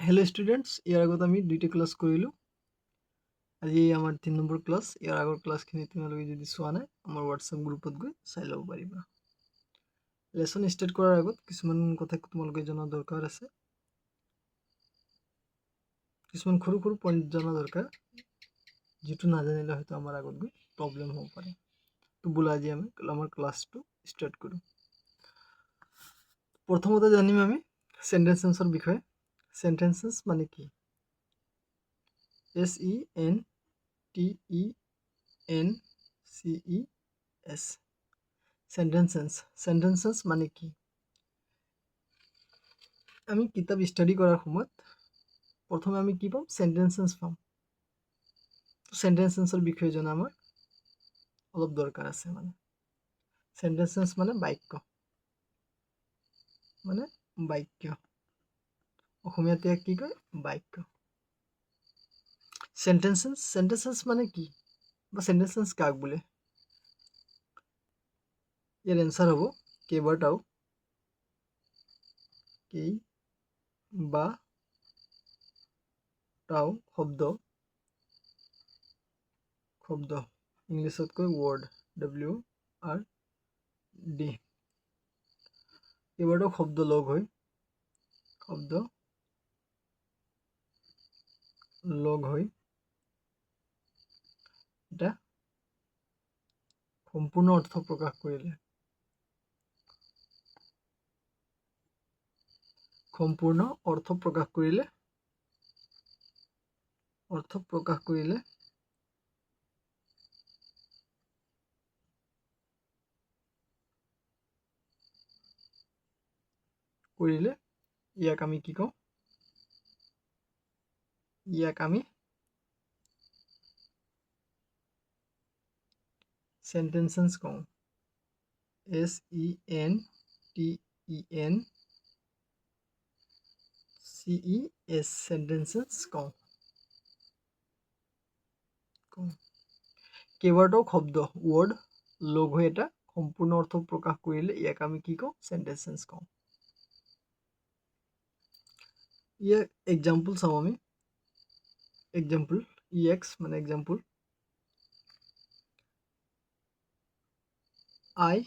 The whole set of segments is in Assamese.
हेलो स्टूडेंट्स ইয়াৰ আগত আমি দুইটা ক্লাছ কৰিলোঁ আজি আমাৰ 3 নম্বৰ ক্লাছ ইয়াৰ আগৰ ক্লাছখিনি তোমালোকে যদি চোৱা নাই আমাৰ হোৱাটছআপ গ্ৰুপত গৈ চাই ল'ব পাৰিবা লেসন ষ্টাৰ্ট কৰাৰ আগত কিছুমান কথা তোমালোকে জনা দৰকাৰ আছে কিছুমান সৰু সৰু পইণ্ট জনা দৰকাৰ যেটো নাজানিলে হয়তো আমাৰ আগত গৈ প্ৰবলেম হ'ব পাৰে তো বলা আজি আমি আমাৰ ক্লাছটো ষ্টাৰ্ট কৰোঁ প্ৰথমতে জানিম আমি সেন্টেন্সেছৰ বিষয়ে সেন্টেন্সেছ মানে কি SENTENCES সেন্টেন্সেছ মানে কি আমি কিতাপ স্টাডি কৰাৰ সময়ত প্ৰথমে আমি কি পাম সেন্টেন্সেছ পাম সেন্টেন্সেছৰ বিষয়ে জনা আমাৰ অলপ দৰকাৰ আছে মানে সেন্টেন্সেছ মানে বাক্য অসমীয়াতে কি কয় বাক্য সেন্টেন্সেছ মানে কি বা সেন্টেন্সেছ কাক বোলে ইয়াৰ এনসাৰ হ'ব কেইবাটাও শব্দ ইংলিছত কয় ওয়াৰ্ড WRD কেইবাটাও শব্দ লগ হৈ এটা সম্পূৰ্ণ অৰ্থ প্ৰকাশ কৰিলে ইয়াক আমি কি কওঁ ইয়াক আমি সেন্টেন্সেছ কওঁ SENTENCES সেন্টেন্সেছ কওঁ কেইবাটাও শব্দ ওয়ার্ড লগ হৈ এটা সম্পূৰ্ণ অৰ্থ প্ৰকাশ কৰিলে ইয়াক আমি কি কওঁ সেন্টেন্সেছ কওঁ ইয়াৰ এক্সাম্পল চাওঁ আমি এক্সাম্পল EX মানে example I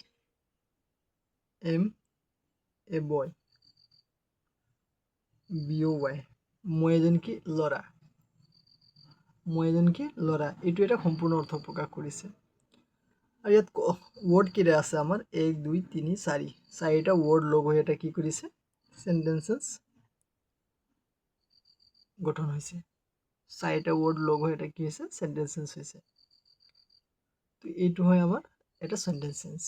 am a boy BOY মই এজন কি ল'ৰা এইটো এটা সম্পূৰ্ণ অৰ্থ প্ৰকাশ কৰিছে আৰু ইয়াত ওয়াৰ্ড কেইটা আছে আমাৰ 1 2 3 4 চাৰিটা ওয়াৰ্ড লগ হৈ এটা কি কৰিছে সেন্টেন্সেছ গঠন হৈছে চাৰিটা ওয়ার্ড লগ হৈ এটা কি হৈছে সেন্টেন্সেছ হৈছে তো এইটো হয় আমাৰ এটা সেন্টেন্সেছ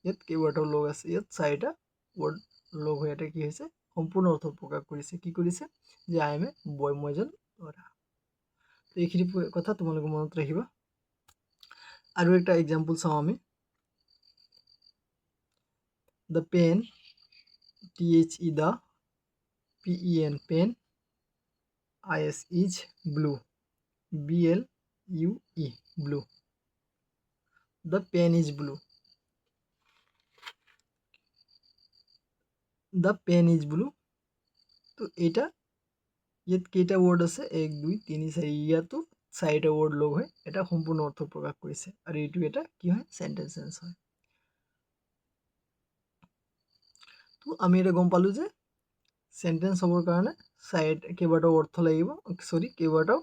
ইয়াত কেইবাটাও লগ আছে ইয়াত চাৰিটা ওয়াৰ্ড লগ হৈ এটা কি হৈছে সম্পূৰ্ণ অৰ্থ প্ৰকাশ কৰিছে কি কৰিছে যে আই এম এ বয় মই এজন ল'ৰা তো এইখিনি কথা তোমালোকে মনত ৰাখিবা আৰু একটা এক্সাম্পল চাওঁ আমি the pen THE the PEN pen IS is blue BLUE blue the pen is blue তো এটা ইয়াত কেইটা ওয়ার্ড আছে 1 2 3 4 ইয়াতো চাৰিটা ওয়াৰ্ড লগ হৈ এটা সম্পূৰ্ণ অৰ্থ প্ৰকাশ কৰিছে আৰু এইটো এটা কি হয় সেন্টেন্সেছ হয় তো আমি এটা গম পালো যে সেন্টেন্স হ'বৰ কাৰণে কেইবাটাও অৰ্থ লাগিব কেইবাটাও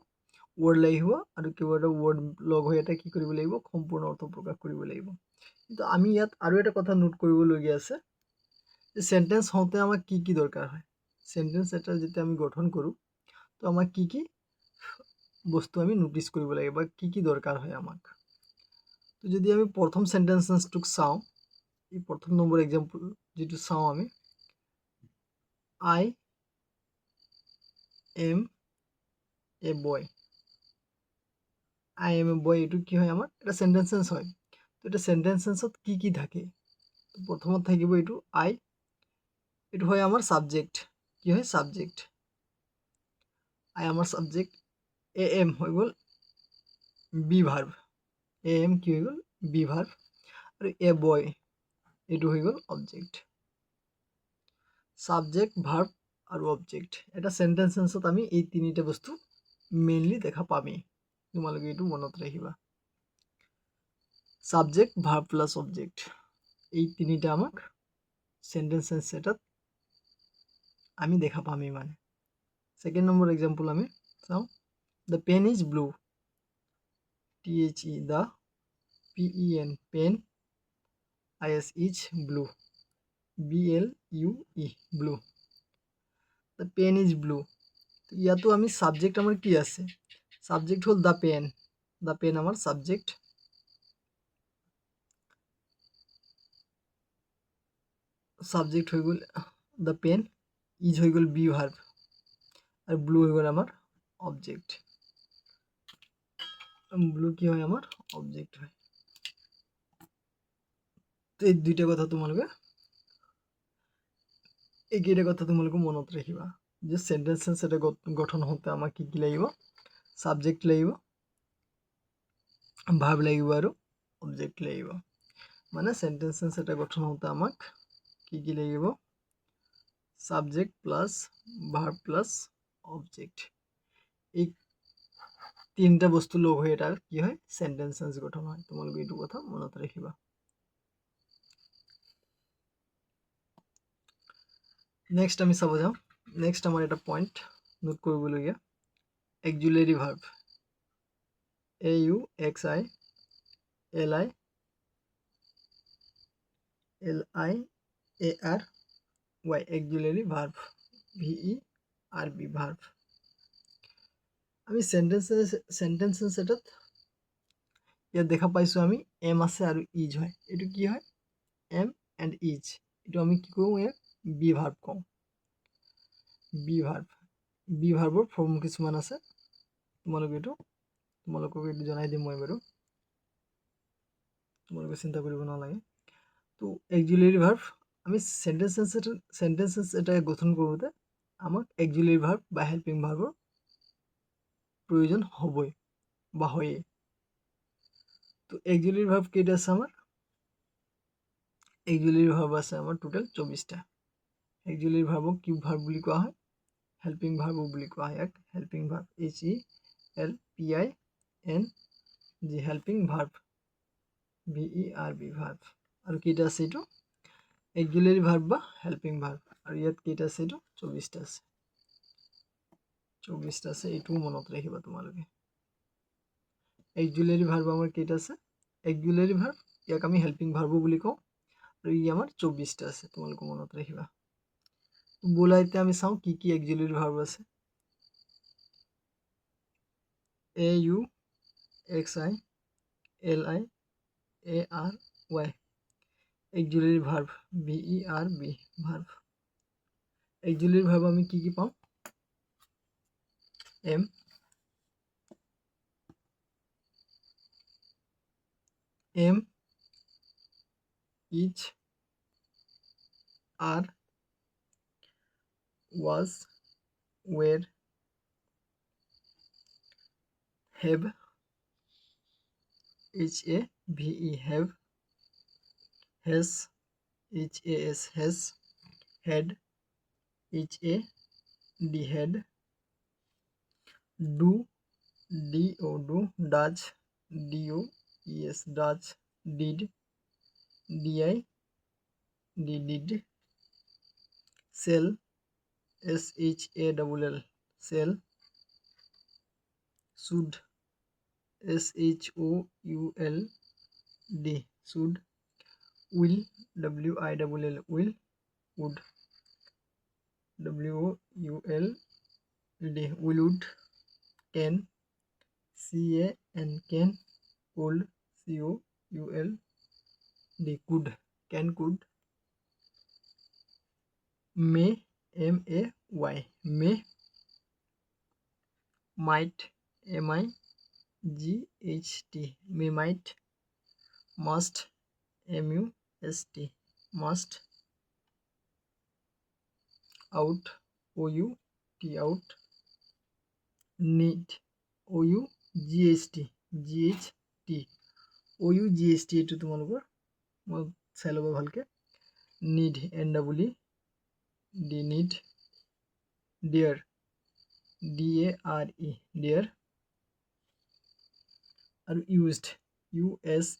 ওয়াৰ্ড লাগিব আৰু কেইবাটাও ওয়াৰ্ড লগ হৈ এটা কি কৰিব লাগিব সম্পূৰ্ণ অৰ্থ প্ৰকাশ কৰিব লাগিব কিন্তু আমি ইয়াত আৰু এটা কথা নোট কৰিবলগীয়া আছে যে সেন্টেন্স হওঁতে আমাক কি কি দৰকাৰ হয় সেন্টেন্স এটা যেতিয়া আমি গঠন কৰোঁ তো আমাক কি কি বস্তু আমি নোটিস কৰিব লাগিব বা কি কি দৰকাৰ হয় আমাক তো যদি আমি প্ৰথম সেন্টেন্সটোক চাওঁ এই প্ৰথম নম্বৰ এক্সাম্পল যেটো চাওঁ আমি I am a boy এইটো কি হয় আমাৰ এটা সেন্টেন্সেছ হয় তো এটা সেন্টেন্সেছত কি কি থাকে তো প্ৰথমত থাকিব এইটো I এইটো হয় আমাৰ সাবজেক্ট কি হয় সাবজেক্ট I আমাৰ সাবজেক্ট AM হৈ গ'ল বি ভাৰ্ব AM কি হৈ গ'ল বি ভাৰ্ব আৰু a boy এইটো হৈ গ'ল অবজেক্ট সাবজেক্ট ভাৰ্ব আৰু অবজেক্ট। এটা সেন্টেন্স সেন্সত আমি এই তিনিটা বস্তু মেইনলি দেখা পামেই, তোমালোকে এইটো মনত ৰাখিবা। সাবজেক্ট, ভার্ব প্লাস অবজেক্ট, এই তিনিটা আমাক সেন্টেন্স সেন্স এটাত আমি দেখা পামেই মানে। সেকেন্ড নম্বর এক্সাম্পল আমি চাওঁ, the pen is blue, THE, the PEN, pen, IS is blue, BLUE, blue. The pen is blue, ইয়াতো আমি সাবজেক্ট আমার কি আছে, সাবজেক্ট হল দ্য পেন, দ্য পেন আমার সাবজেক্ট। সাবজেক্ট হয়ে গেল দ্য পেন, ইজ হয়ে গেল বি ভার্ব, আর ব্লু হয়ে গেল আমার অবজেক্ট। ব্লু কি হয় আমার অবজেক্ট হয়। তো এই দুইটা কথা তোমালোকে এইকেইটা কথা তোমালোকে মনত ৰাখিবা যে সেন্টেন্স সেন্স এটা গঠন হতে আমাক কি কি লাগিব, সাবজেক্ট লাগিব, ভার্ব লাগিব আৰু অবজেক্ট লাগিব। মানে সেন্টেন্স সেন্স এটা গঠন হতে আমাক কি কি লাগিব, subject plus verb plus object, এই তিনটা বস্তু লগ হৈ এটা কি হয় সেন্টেন্স সেন্স গঠন হয়। তোমালোকে এইটো কথা মনত ৰাখিবা। নেক্সট আমি চাব যাওঁ, নেক্সট আমাৰ এটা পইণ্ট নোট কৰিবলগীয়া, auxiliary verb, AUXILI LIARY, auxiliary verb, VERB, verb. আমি সেন্টেন্স এটাত ইয়াত দেখা পাইছোঁ আমি এম আছে আৰু ইজ হয়। এইটো কি হয়, এম এণ্ড ইজ, এইটো আমি কি কওঁ, ইয়াক বি ভাৰ্ব কওঁ। বি ভাৰ্বৰ ফৰ্ম কিছুমান আছে, তোমালোকক এইটো জনাই দিম মই বাৰু, তোমালোকে চিন্তা কৰিব নালাগে। তো অক্সিলাৰি ভাৰ্ব আমি সেন্টেন্স এটা গঠন কৰোঁতে আমাক অক্সিলাৰি ভাৰ্ব বা হেল্পিং ভাৰ্বৰ প্রয়োজন হবই বা হয়ে। তো অক্সিলারি ভার্ব কেইটা আছে আমার, অক্সিলারি ভার্ব আছে আমার টোটাল 24টা। অক্সিলারি ভার্বক কি ভার্ব বুলি কোৱা হয়, হেল্পিং ভাৰ্ব বুলি কোৱা হয়। এক helping verb, HELPING, helping verb, VERB, verb. আৰু কেইটা আছে এইটো অক্সিলাৰি ভাৰ্ব বা হেল্পিং ভাৰ্ব, আৰু ইয়াত কেইটা আছে এইটো 24টা আছে, 24টা আছে, এইটোও মনত ৰাখিবা তোমালোকে। অক্সিলাৰি ভাৰ্ব আমাৰ কেইটা আছে, অক্সিলাৰি ভাৰ্ব ইয়াক আমি হেল্পিং ভাৰ্বো বুলি কওঁ, আৰু ই আমাৰ 24টা আছে, তোমালোকে মনত ৰাখিবা। ব'লা এতিয়া আমি চাওঁ কি কি অক্সিলারি ভার্ব আছে। AUXILIARY, auxiliary verb, VERB, verb. Auxiliary verb আমি কি কি পাওঁ, am, is, are, was, were, have, HAVE, have, has, has, had, had, do, do, does, does, did, did, shall, SHALL, shall, should, SHOULD, should, will, WILL, will, would, WOULD, would, can, can, could, COULD, could, can, could, may, MAY, may, might, MIGHT, may, might, must, MUST, must, out, OUT, out, need, OUGHT, OUGHT, এইটো তোমালোকৰ মই চাই ল'ব ভালকে, need, NEED, need, dare, dare, dare, আৰু used, used,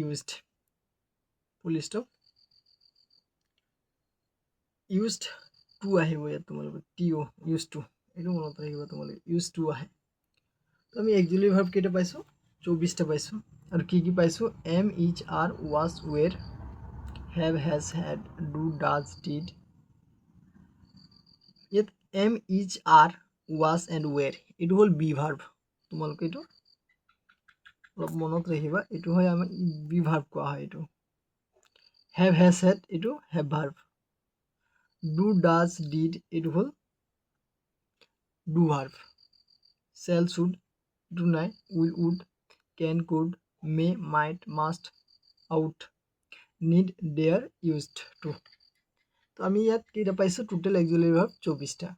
used, full stop, used to আহিব ইয়াত তোমালোকৰ to, used to, এইটো মনত ৰাখিব তোমালোকে, used to আহে। তো আমি অক্সিলাৰি ভাৰ্ব কেইটা পাইছোঁ, 24টা পাইছোঁ। আৰু কি কি পাইছোঁ, am, is, are, was, were, have, has, had, do, does, did। ইয়াত am, is, are, was and were এইটো হ'ল বি ভাৰ্ব। তোমালোকে এইটো অলপ মনত ৰাখিবা, এইটো হয় আমাৰ বি ভাৰ্ব কোৱা হয়। এইটো have, has, had এইটো have verb. do, does, did এইটো হ'ল do ভাৰ্ব। shall, should এইটো নাই, will, would, can, could, may, might, must, ought, need, dare, used to। তো আমি ইয়াত কেইটা পাইছোঁ, টোটেল অক্সিলাৰি ভাৰ্ব 24টা,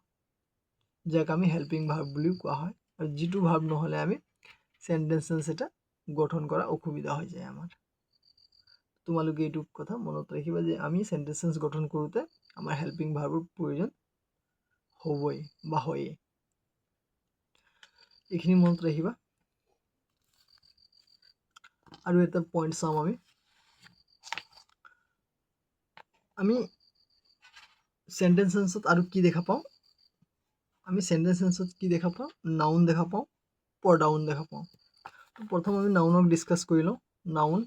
যাক আমি হেল্পিং ভাৰ্ব বুলিও কোৱা হয়। আৰু যিটো ভাৰ্ব নহ'লে আমি সেন্টেন্স এটা গঠন কৰা অসুবিধা হৈ যায় আমাৰ। তোমালোকে এইটো কথা মনত ৰাখিবা যে আমি সেন্টেন্স গঠন কৰোঁতে আমাৰ হেল্পিং ভাৰ্বৰ প্ৰয়োজন হ'বই বা হয়েই। এইখিনি মনত ৰাখিবা। আৰু এটা পইণ্ট চাম আমি সেন্টেন্সত আৰু কি দেখা পাওঁ, আমি সেন্টেন্সত কি দেখা পাওঁ, নাউন দেখা পাওঁ, প্ৰনাউন দেখা পাওঁ। প্ৰথম আমি নাউনক ডিছকাছ কৰি লওঁ। Noun,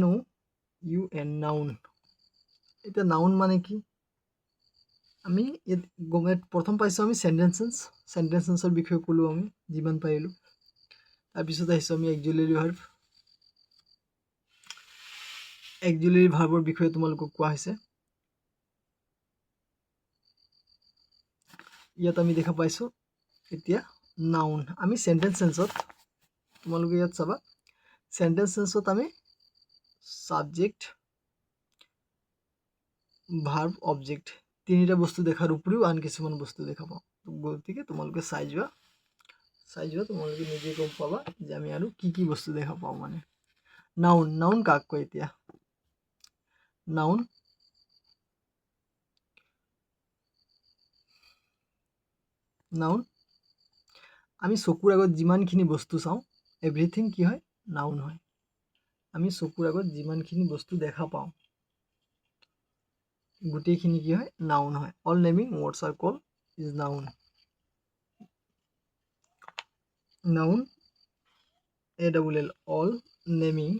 NOUN, noun. এতিয়া নাউন মানে কি, আমি ইয়াত প্ৰথম পাইছোঁ আমি সেন্টেন্সৰ বিষয়ে ক'লোঁ আমি যিমান পাৰিলোঁ। তাৰপিছত আহিছোঁ আমি অক্সিলাৰি ভাৰ্ব। অক্সিলাৰি ভাৰ্বৰ বিষয়ে তোমালোকক কোৱা হৈছে। ইয়াত আমি দেখা পাইছোঁ এতিয়া নাউন। আমি সেন্টেন্সত তোমালোকে ইয়াত চাবা, সেন্টেন্সত আমি সাবজেক্ট, ভাৰ্ব, অবজেক্ট তিনিটা বস্তু দেখাৰ উপৰিও আন কিছুমান বস্তু দেখা পাওঁ। গতিকে তোমালোকে চাই যোৱা, তোমালোকে নিজে গম পাবা যে আমি আৰু কি কি বস্তু দেখা পাওঁ। মানে নাউন কাক কয়, এতিয়া নাউন আমি চকুৰ আগত যিমানখিনি বস্তু চাওঁ, এভৰিথিং কি হয়, নাউন হয়। আমি চকুৰ আগত যিমানখিনি বস্তু দেখা পাওঁ গোটেইখিনি কি হয়, নাউন হয়। All naming words R cold is noun. Noun, ALL, all naming,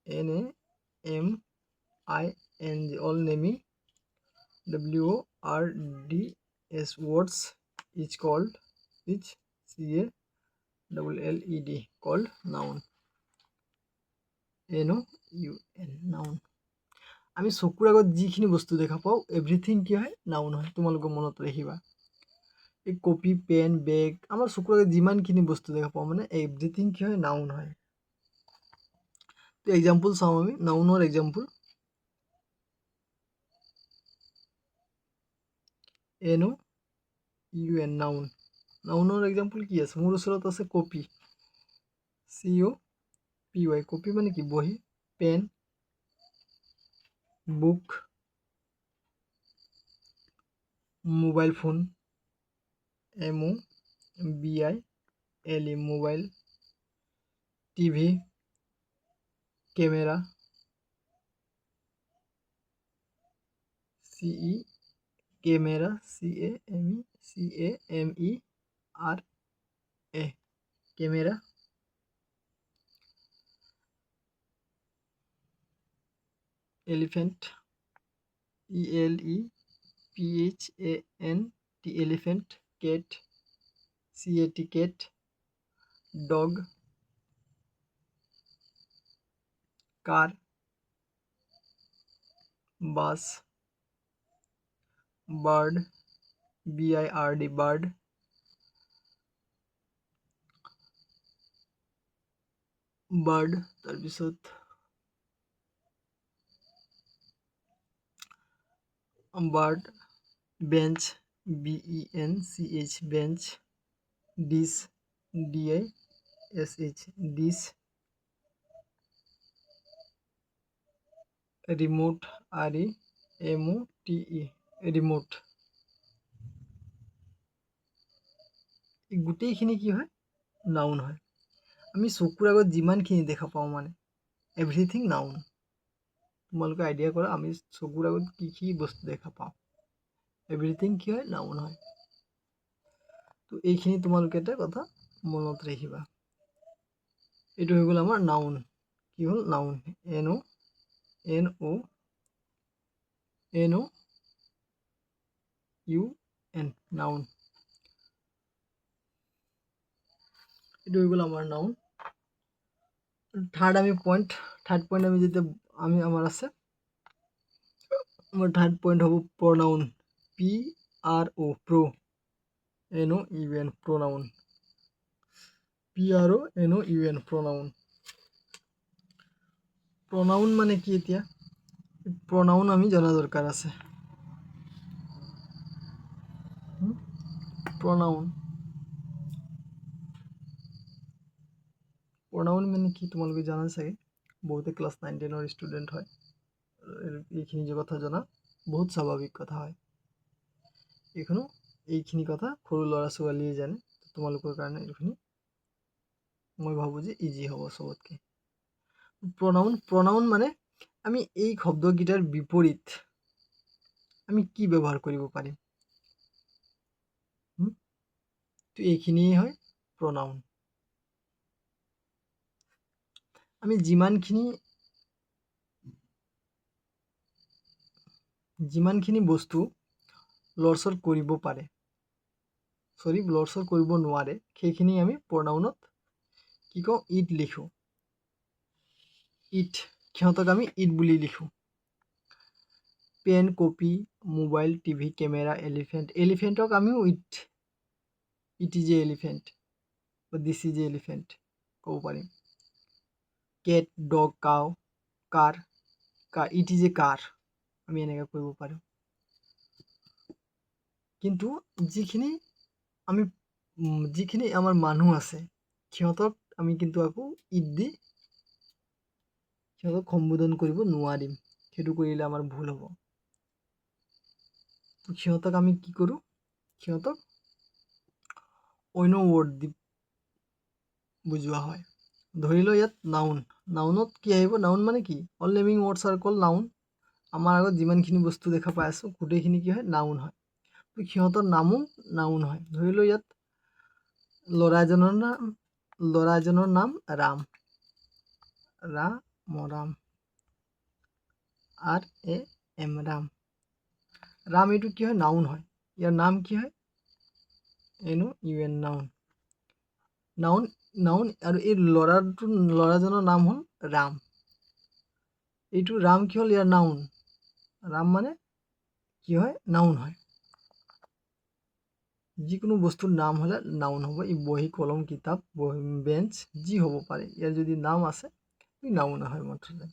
NAMING, all naming, WORDS words is called, CALLED called noun, NOUN, noun. আমি চকুৰ আগত যিখিনি বস্তু দেখা পাওঁ এভৰিথিং কি হয়, নাউন হয়। তোমালোকে মনত ৰাখিবা, এই কপি, পেন, বেগ, আমাৰ চকুৰ আগত যিমানখিনি বস্তু দেখা পাওঁ মানে এভৰিথিং কি হয়, নাউন হয়। তো এক্সাম্পল চাওঁ আমি নাউনৰ এক্সাম্পল। NOUN, noun. নাউনৰ এক্সাম্পল কি আছে, মোৰ ওচৰত আছে কপি, COPY, কপি মানে কি, বহি। Pen, book, mobile phone, MOBILE, mobile, TV, camera, camera, CAMERA, camera, elephant, ELEPHANT, elephant, cat, CAT, cat, dog, car, bus, bird, BIRD, bird, তাৰপিছত bird, bench, BENCH, bench, dish, DISH, dish, remote, REMOTE, remote. এই গোটেইখিনি কি হয়? নাউন হয়। আমি চকুৰ আগত যিমানখিনি দেখা পাওঁ মানে এভৰিথিং নাউন। তোমালোকে আইডিয়া কৰা আমি চকুৰ আগত কি বস্তু দেখা পাওঁ, এভৰিথিং কি হয়? নাউন হয়। তো এইখিনি তোমালোকে এটা কথা মনত ৰাখিবা। এইটো হৈ গ'ল আমাৰ নাউন। কি হ'ল? নাউন। NOUN, noun. এইটো হৈ গ'ল আমাৰ নাউন। থাৰ্ড পইণ্ট আমি যেতিয়া আমাৰ আছে, আমাৰ থাৰ্ড পইণ্ট হ'ব প্ৰনাউন। PRO, প্ৰ, NOUN, প্ৰনাউন। PRONOUN, প্ৰনাউন। প্ৰনাউন মানে কি? এতিয়া প্ৰনাউন আমি জনা দৰকাৰ আছে। প্ৰনাউন মানে কি তোমালোকে জানা চাগে, বহুতে ক্লাছ 9-10ৰ ষ্টুডেণ্ট হয়। এইখিনি যে কথা জনা বহুত স্বাভাৱিক কথা হয়। এইখিনি কথা সৰু ল'ৰা ছোৱালীয়ে জানে। তোমালোকৰ কাৰণে এইখিনি মই ভাবোঁ যে ইজি হ'ব চবতকে। প্ৰনাউন মানে আমি এই শব্দকেইটাৰ বিপৰীত আমি কি ব্যৱহাৰ কৰিব পাৰিম, তো এইখিনিয়ে হয় প্ৰনাউন। আমি যিমানখিনি বস্তু লৰচৰ কৰিব নোৱাৰে সেইখিনি আমি প্ৰনাউনত কি কওঁ? ইট লিখোঁ। সিহঁতক আমি ইট বুলি লিখোঁ। Pen, copy, mobile, TV, camera, এলিফেণ্টক আমিও ইট ইজ এ এলিফেণ্ট বা দিছ ইজ এ এলিফেণ্ট ক'ব পাৰিম। Cat, dog, cow, car, it is a car আমি এনেকৈ কৰিব পাৰোঁ। কিন্তু যিখিনি আমাৰ মানুহ আছে সিহঁতক আমি কিন্তু আকৌ ইট দি সিহঁতক সম্বোধন কৰিব নোৱাৰিম। সেইটো কৰিলে আমাৰ ভুল হ'ব। সিহঁতক আমি কি কৰোঁ? সিহঁতক অন্য ৱৰ্ড দি বুজোৱা হয়। ধৰি লওঁ ইয়াত নাউনত কি আহিব? নাউন মানে কি? All naming words R cold noun. আমাৰ আগত যিমানখিনি বস্তু দেখা পাই আছোঁ গোটেইখিনি কি হয়? নাউন হয়। তো সিহঁতৰ নামো নাউন হয়। ধৰি লওঁ ইয়াত ল'ৰা এজনৰ নাম ৰাম, ৰাম, RAM, ৰাম। ৰাম এইটো কি হয়? নাউন হয়। ইয়াৰ নাম কি হয়? NOUN, noun. আৰু এই ল'ৰাজনৰ নাম হ'ল ৰাম। এইটো ৰাম কি হ'ল? ইয়াৰ নাউন। ৰাম মানে কি হয়? নাউন হয়। যিকোনো বস্তুৰ নাম হ'লে নাউন হ'ব। ই বহী, কলম, কিতাপ, বেঞ্চ যি হ'ব পাৰে। ইয়াৰ যদি নাম আছে ই নাউন হয় মুঠতে।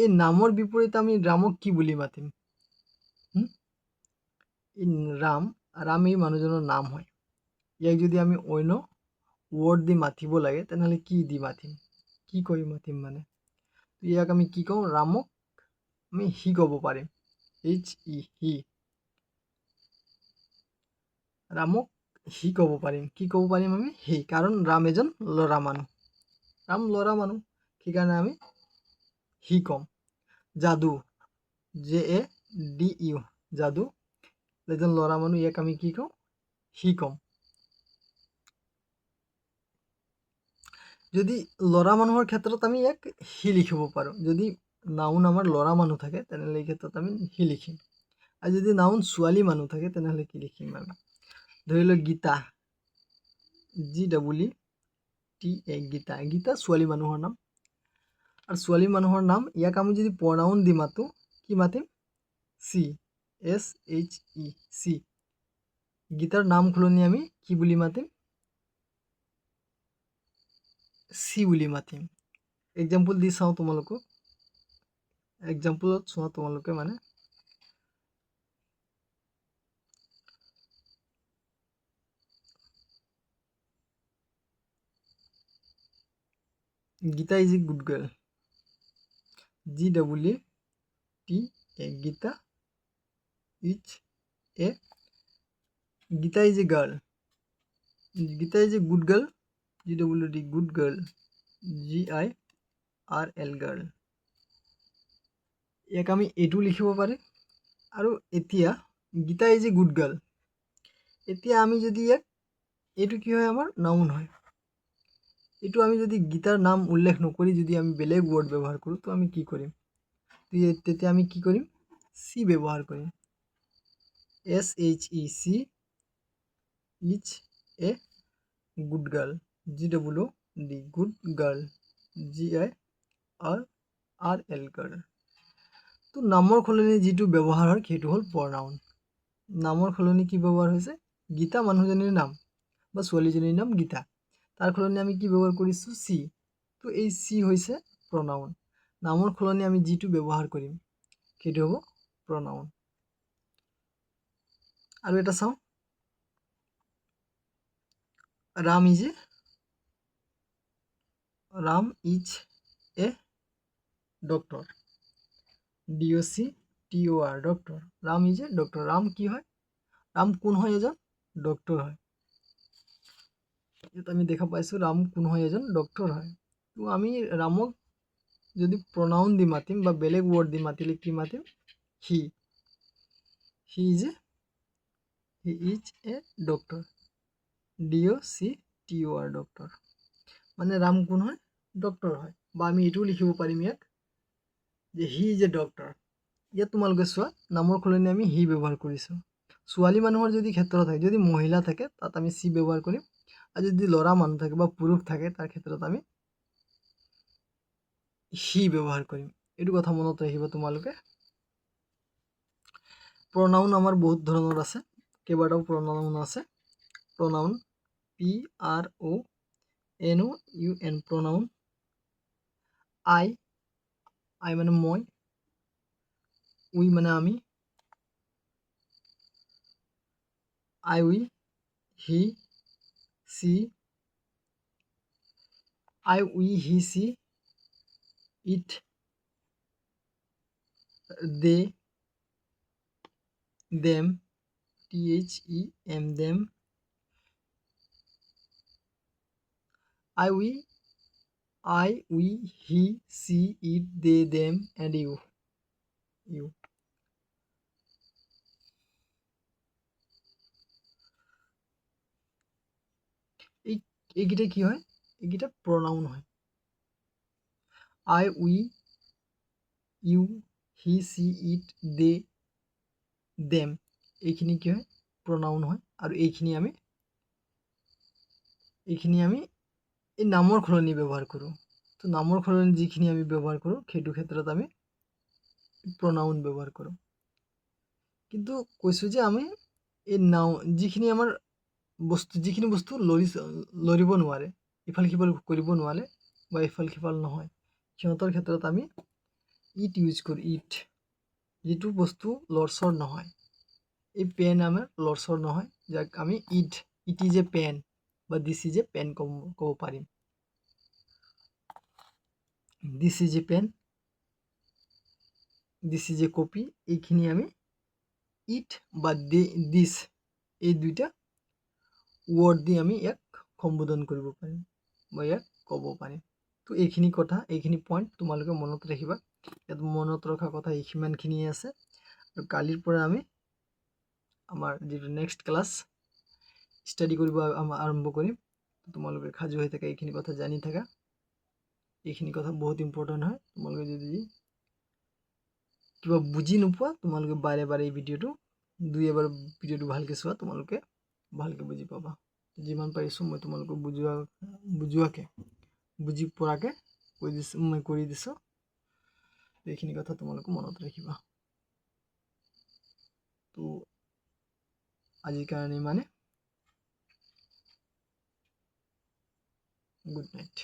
এই নামৰ বিপৰীতে আমি ৰামক কি বুলি মাতিম? ৰাম এই মানুহজনৰ নাম হয়। ইয়াক যদি আমি অন্য ৱৰ্ড দি মাতিব লাগে তেনেহ'লে কি দি মাতিম? কি কৈ মাতিম মানে? ইয়াক আমি কি কওঁ? ৰামক আমি হি ক'ব পাৰিম। HE, ৰামক হি ক'ব পাৰিম। কি ক'ব পাৰিম আমি? হি। কাৰণ ৰাম এজন ল'ৰা মানুহ। সেইকাৰণে আমি হি ক'ম। যাদু, JADU, যাদু এজন ল'ৰা মানুহ। ইয়াক আমি কি কওঁ? হি ক'ম। যদি ল'ৰা মানুহৰ ক্ষেত্ৰত আমি ইয়াক হি লিখিব পাৰোঁ। যদি নাউন আমাৰ ল'ৰা মানুহ থাকে তেনেহ'লে এই ক্ষেত্ৰত আমি হি লিখিম। আৰু যদি নাউন ছোৱালী মানুহ থাকে তেনেহ'লে কি লিখিম আমি? ধৰি লওক গীতা, GEETA, গীতা ছোৱালী মানুহৰ নাম। আৰু ছোৱালী মানুহৰ নাম ইয়াক আমি যদি প্ৰনাউন দি মাতোঁ কি মাতিম? SHE। গীতাৰ নাম সলনি আমি কি বুলি মাতিম? চি বুলি মাতিম। এক্সাম্পল দি চাওঁ তোমালোকক। এক্সাম্পলত চোৱা তোমালোকে মানে Gita is a good girl, GEETA, A Gita is a girl. Gita is a good girl. GWD good girl. GIRL girl. ইয়াক আমি এইটো লিখিব পাৰি আৰু এতিয়া Gita is a good girl. এতিয়া আমি যদি ইয়াক এইটো কি হয় আমাৰ নাউন হয়। এইটো আমি যদি গীতাৰ নাম উল্লেখ নকৰি যদি আমি বেলেগ ৱৰ্ড ব্যৱহাৰ কৰোঁ তো আমি কি কৰিম? তেতিয়া আমি কি কৰিম? সি ব্যৱহাৰ কৰিম। SHEC is a good girl. GWD good girl. GIRL girl. তো নামৰ সলনি যিটো ব্যৱহাৰ হয় সেইটো হ'ল প্ৰনাউন। নামৰ সলনি কি ব্যৱহাৰ হৈছে? গীতা মানুহজনীৰ নাম বা ছোৱালীজনীৰ নাম গীতা, তাৰ সলনি আমি কি ব্যৱহাৰ কৰিছোঁ? চি। তো এই চি হৈছে প্ৰনাউন। নামৰ সলনি আমি যিটো ব্যৱহাৰ কৰিম সেইটো হ'ব প্ৰনাউন। আৰু এটা চাওঁ, Ram is a doctor. DOCTOR doctor. Ram is a doctor. Ram কি হয়? ৰাম কোন হয়? এজন ডক্টৰ হয়। ইয়াত আমি দেখা পাইছোঁ ৰাম কোন হয়? এজন ডক্টৰ হয়। তো আমি ৰামক যদি প্ৰনাউন দি মাতিম বা বেলেগ ৱৰ্ড দি মাতিলে কি মাতিম? He is a doctor. DOCTOR doctor. মানে ৰাম কোন হয়? ডক্টৰ হয়। বা আমি এইটোও লিখিব পাৰিম ইয়াক যে হি ইজ এ ডক্টৰ। ইয়াত তোমালোকে চোৱা, নামৰ সলনি আমি হি ব্যৱহাৰ কৰিছোঁ। ছোৱালী মানুহৰ যদি ক্ষেত্ৰত হয়, যদি মহিলা থাকে তাত আমি চি ব্যৱহাৰ কৰিম, আৰু যদি ল'ৰা মানুহ থাকে বা পুৰুষ থাকে তাৰ ক্ষেত্ৰত আমি হি ব্যৱহাৰ কৰিম। এইটো কথা মনত ৰাখিবা তোমালোকে। প্ৰনাউন আমাৰ বহুত ধৰণৰ আছে, কেইবাটাও প্ৰনাউন আছে। প্ৰনাউন PRONOUN প্ৰনাউন। আই মানে মই, উই মানে আমি, I we, he she, I we he she, it they, them, THEM them, I we he she it they them and you এইকেইটা কি হয়? এইকেইটা প্ৰনাউন হয়। I we you he she it they them এইখিনি কি হয়? প্ৰনাউন হয়। আৰু এইখিনি আমি এই নামৰ সলনি ব্যৱহাৰ কৰোঁ। তো নামৰ সলনি যিখিনি আমি ব্যৱহাৰ কৰোঁ সেইটো ক্ষেত্ৰত আমি প্ৰনাউন ব্যৱহাৰ কৰোঁ। কিন্তু কৈছোঁ যে আমি এই যিখিনি আমাৰ যিখিনি বস্তু লৰিব নোৱাৰে, ইফাল সিফাল কৰিব নোৱাৰে বা ইফাল সিফাল নহয়, সিহঁতৰ ক্ষেত্ৰত আমি ইট ইউজ কৰোঁ। ইট, যিটো বস্তু লৰচৰ নহয়। এই পেন আমাৰ লৰচৰ নহয়, যাক আমি ইট ইজ এ পেন বা দিছ ইজ এ পেন ক'ব পাৰিম। This is a pen, this is a copy, এইখিনি আমি ইট বা দিছ এই দুইটা ৱৰ্ড দি আমি ইয়াক সম্বোধন কৰিব পাৰিম বা ইয়াক ক'ব পাৰিম। তো এইখিনি কথা, এইখিনি পইণ্ট তোমালোকে মনত ৰাখিবা। ইয়াত মনত ৰখা কথা সিমানখিনিয়ে আছে। আৰু কালিৰ পৰা আমি আমাৰ যিটো নেক্সট ক্লাছ ষ্টাডি কৰিব আৰম্ভ কৰিম। তোমালোকে সাজু হৈ থাকা, এইখিনি কথা জানি থাকা। এইখিনি কথা বহুত ইম্পৰ্টেণ্ট হয়। তোমালোকে যদি কিবা বুজি নোপোৱা তোমালোকে বাৰে বাৰে এই ভিডিঅ'টো এবাৰ ভিডিঅ'টো ভালকৈ চোৱা, তোমালোকে ভালকৈ বুজি পাবা। যিমান পাৰিছোঁ মই তোমালোকক বুজি পৰাকৈ মই কৰি দিছোঁ। এইখিনি কথা তোমালোকে মনত ৰাখিবা। তো আজিৰ কাৰণে ইমানে। Good night.